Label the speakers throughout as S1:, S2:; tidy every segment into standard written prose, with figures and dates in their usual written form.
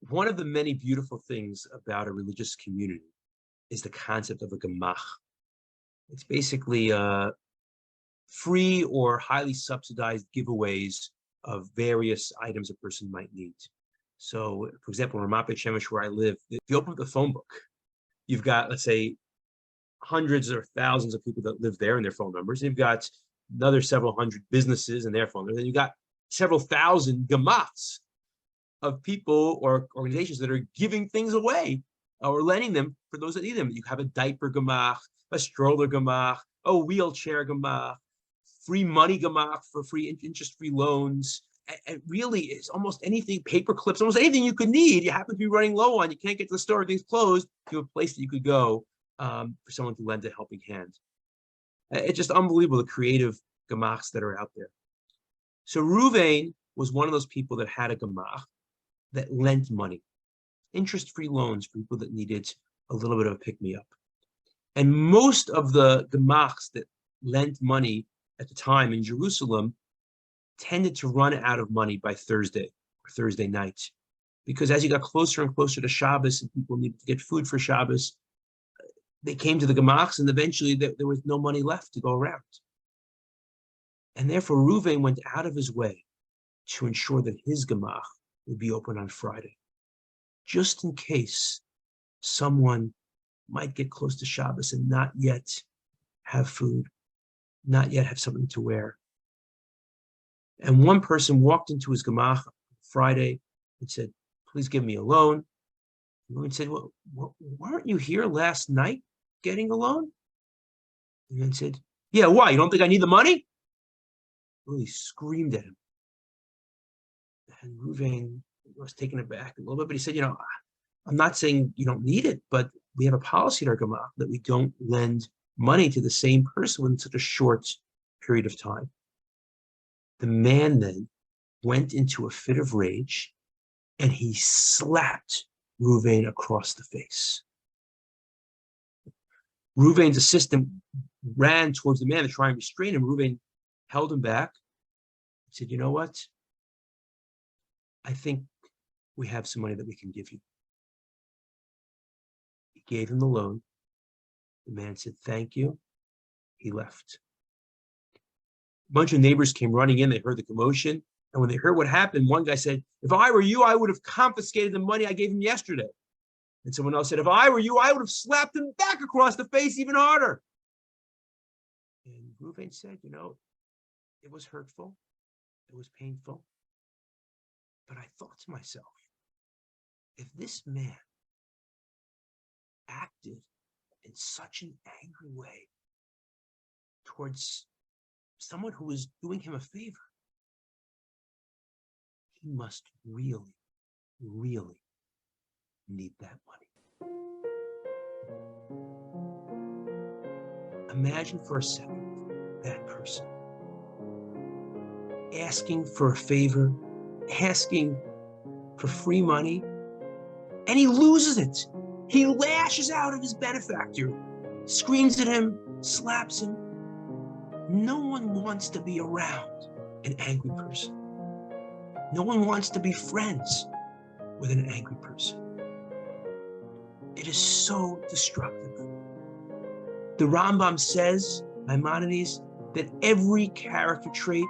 S1: One of the many beautiful things about a religious community is the concept of a gemach. It's basically free or highly subsidized giveaways of various items a person might need. So, for example, in Ramat Beit Shemesh, where I live, if you open up the phone book, you've got, let's say, hundreds or thousands of people that live there and their phone numbers. You've got another several hundred businesses and their phone numbers. And you've got several thousand gemachs of people or organizations that are giving things away or lending them for those that need them. You have a diaper gemach, a stroller gemach, a wheelchair gemach, free money gemach for free interest-free loans. And really, it's almost anything, paper clips, almost anything you could need. You happen to be running low on, you can't get to the store, everything's closed, to a place that you could go for someone to lend a helping hand. It's just unbelievable, the creative gemachs that are out there. So Ruvain was one of those people that had a gemach that lent money, interest-free loans for people that needed a little bit of a pick-me-up. And most of the gemachs that lent money at the time in Jerusalem tended to run out of money by Thursday or Thursday night, because as you got closer and closer to Shabbos and people needed to get food for Shabbos, they came to the gemachs and eventually there was no money left to go around. And therefore Ruvain went out of his way to ensure that his gemach would be open on Friday, just in case someone might get close to Shabbos and not yet have food, not yet have something to wear. And one person walked into his gemach on Friday and said, "Please give me a loan." And Ruvain said, "Well, weren't you here last night getting a loan?" And then said, "Yeah, why? You don't think I need the money?" Really screamed at him. And Ruvain was taken aback a little bit, but he said, "I'm not saying you don't need it, but we have a policy at our gemach that we don't lend money to the same person in such a short period of time." The man then went into a fit of rage and he slapped Ruvain across the face. Ruvain's assistant ran towards the man to try and restrain him. Ruvain held him back and said, "You know what? I think we have some money that we can give you." He gave him the loan. The man said, "Thank you." He left. A bunch of neighbors came running in. They heard the commotion. And when they heard what happened, one guy said, "If I were you, I would have confiscated the money I gave him yesterday." And someone else said, "If I were you, I would have slapped him back across the face even harder." And Ruvain said, it was hurtful. It was painful. But I thought to myself, if this man acted in such an angry way towards someone who was doing him a favor, he must really, really need that money. Imagine for a second that person asking for a favor, asking for free money, and he loses it. He lashes out at his benefactor, screams at him, slaps him. No one wants to be around an angry person. No one wants to be friends with an angry person. It is so destructive. The Rambam says, Maimonides, that every character trait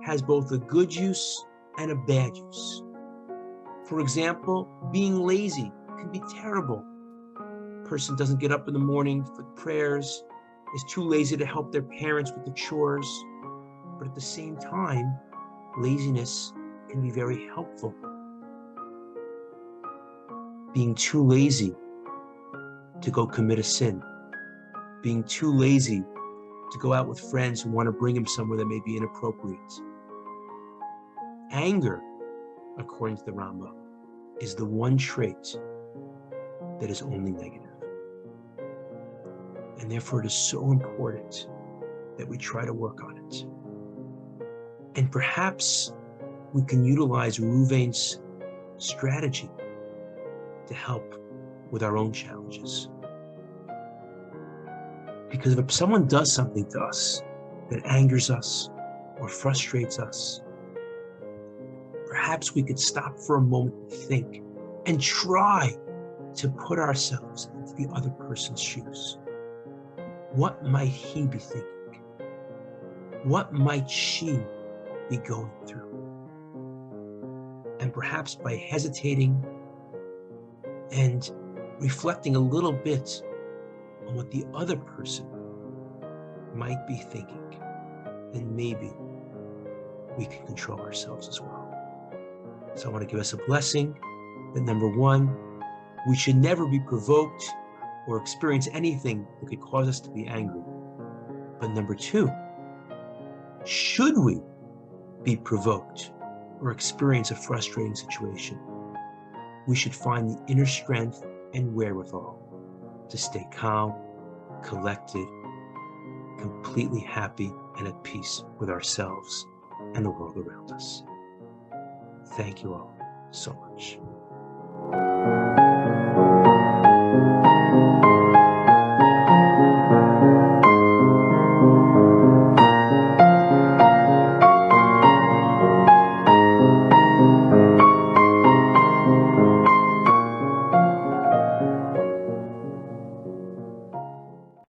S1: has both a good use and a bad use. For example, being lazy can be terrible. A person doesn't get up in the morning for prayers, is too lazy to help their parents with the chores. But at the same time, laziness can be very helpful. Being too lazy to go commit a sin. Being too lazy to go out with friends who want to bring him somewhere that may be inappropriate. Anger, according to the Rambam, is the one trait that is only negative. And therefore it is so important that we try to work on it. And perhaps we can utilize Ruvain's strategy to help with our own challenges. Because if someone does something to us that angers us or frustrates us, perhaps we could stop for a moment and think and try to put ourselves into the other person's shoes. What might he be thinking? What might she be going through? And perhaps by hesitating and reflecting a little bit on what the other person might be thinking, then maybe we can control ourselves as well. So I want to give us a blessing that number one, we should never be provoked or experience anything that could cause us to be angry. But number two, should we be provoked or experience a frustrating situation, we should find the inner strength and wherewithal to stay calm, collected, completely happy and at peace with ourselves and the world around us. Thank you all so much.